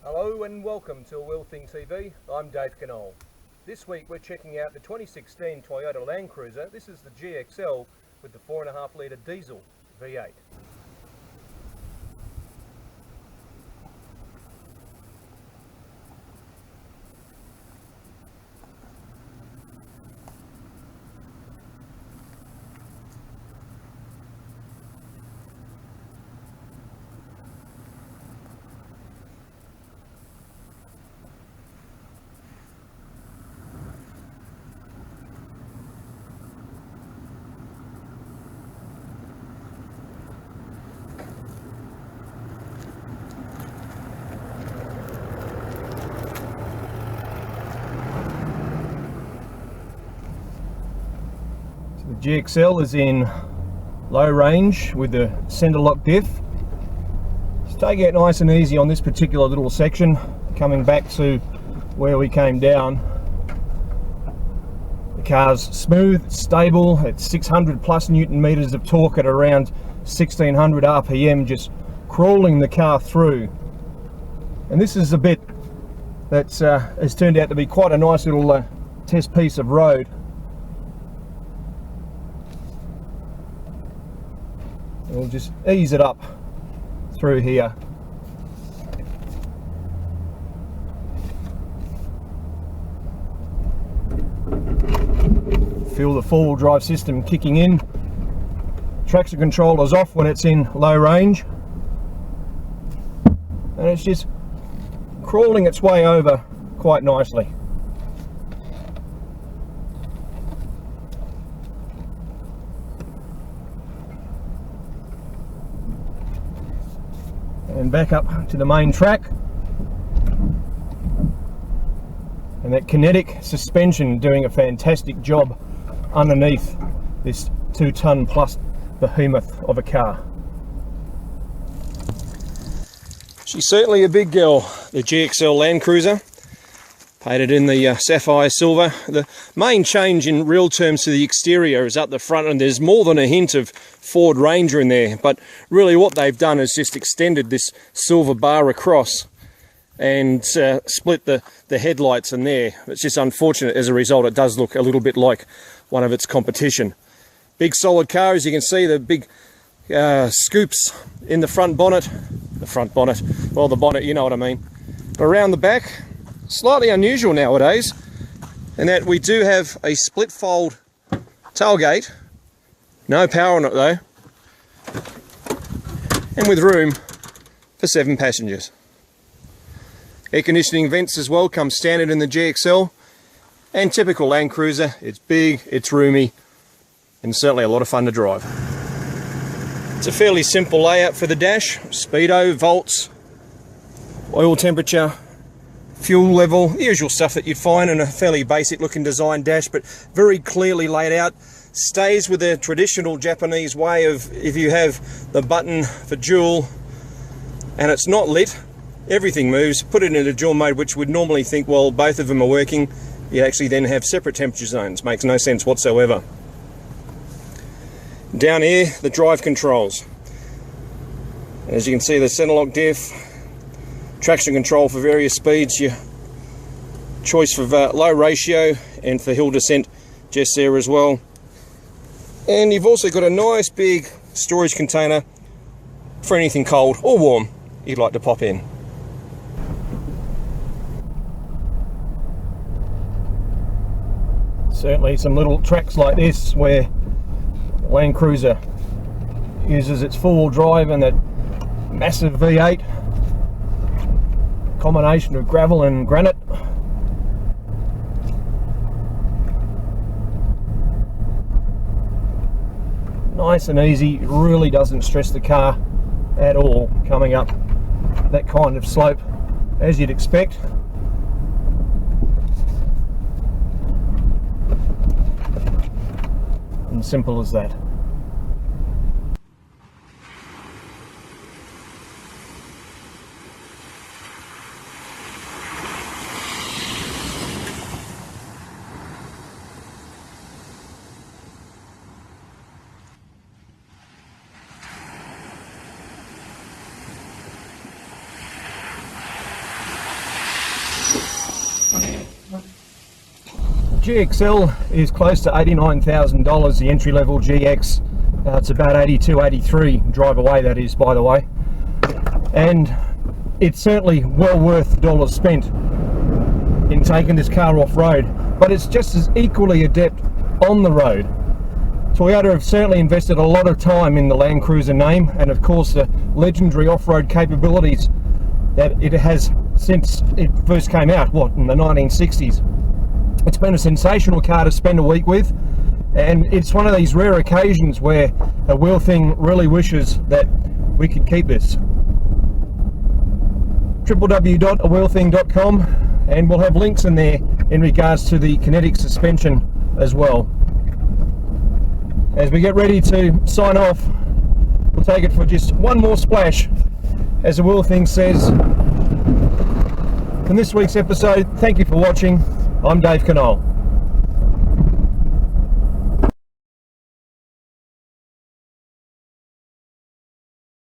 Hello and welcome to A Wheel Thing TV. I'm Dave Canole. This week we're checking out the 2016 Toyota Land Cruiser. This is the GXL with the 4.5 litre diesel V8. The GXL is in low range with the centre lock diff. Just taking it nice and easy on this particular little section, coming back to where we came down. The car's smooth, stable, it's 600 plus Newton meters of torque at around 1600 RPM, just crawling the car through. And this is a bit that has turned out to be quite a nice little test piece of road. We'll just ease it up through here. Feel the four-wheel drive system kicking in. Traction control is off when it's in low range. And it's just crawling its way over quite nicely. And back up to the main track, and that kinetic suspension doing a fantastic job underneath this 2-ton plus behemoth of a car. She's certainly a big girl, the GXL Land Cruiser, painted in the sapphire silver. The main change in real terms to the exterior is up the front, and there's more than a hint of Ford Ranger in there, but really what they've done is just extended this silver bar across and split the headlights in there. It's just unfortunate as a result. It does look a little bit like one of its competition. Big solid car, as you can see, the big scoops in the front bonnet. Well, the bonnet, you know what I mean. But around the back, slightly unusual nowadays, in that we do have a split fold tailgate. No power on it though, and with room for 7 passengers. Air conditioning vents as well come standard in the GXL, and typical Land Cruiser. It's big, it's roomy, and certainly a lot of fun to drive. It's a fairly simple layout for the dash: speedo, volts, oil temperature, fuel level, the usual stuff that you'd find in a fairly basic looking design dash, but very clearly laid out. Stays with the traditional Japanese way of, if you have the button for dual and it's not lit, everything moves. Put it into dual mode, which would normally think, well, both of them are working. You actually then have separate temperature zones. Makes no sense whatsoever. Down here, the drive controls. As you can see, the center lock diff, traction control for various speeds, your choice for low ratio and for hill descent just there as well. And you've also got a nice big storage container for anything cold or warm you'd like to pop in. Certainly some little tracks like this where the Land Cruiser uses its four-wheel drive and that massive V8, combination of gravel and granite. Nice and easy, really doesn't stress the car at all coming up that kind of slope, as you'd expect. And simple as that. GXL is close to $89,000, the entry-level GX. It's about 82, 83 drive away, that is, by the way. And it's certainly well worth the dollars spent in taking this car off-road, but it's just as equally adept on the road. Toyota have certainly invested a lot of time in the Land Cruiser name, and of course the legendary off-road capabilities that it has since it first came out, what, in the 1960s. It's been a sensational car to spend a week with, and it's one of these rare occasions where a wheel thing really wishes that we could keep this. www.awheelthing.com, and we'll have links in there in regards to the kinetic suspension as well. As we get ready to sign off, we'll take it for just one more splash, as the Wheel Thing says. In this week's episode, thank you for watching. I'm Dave Canole.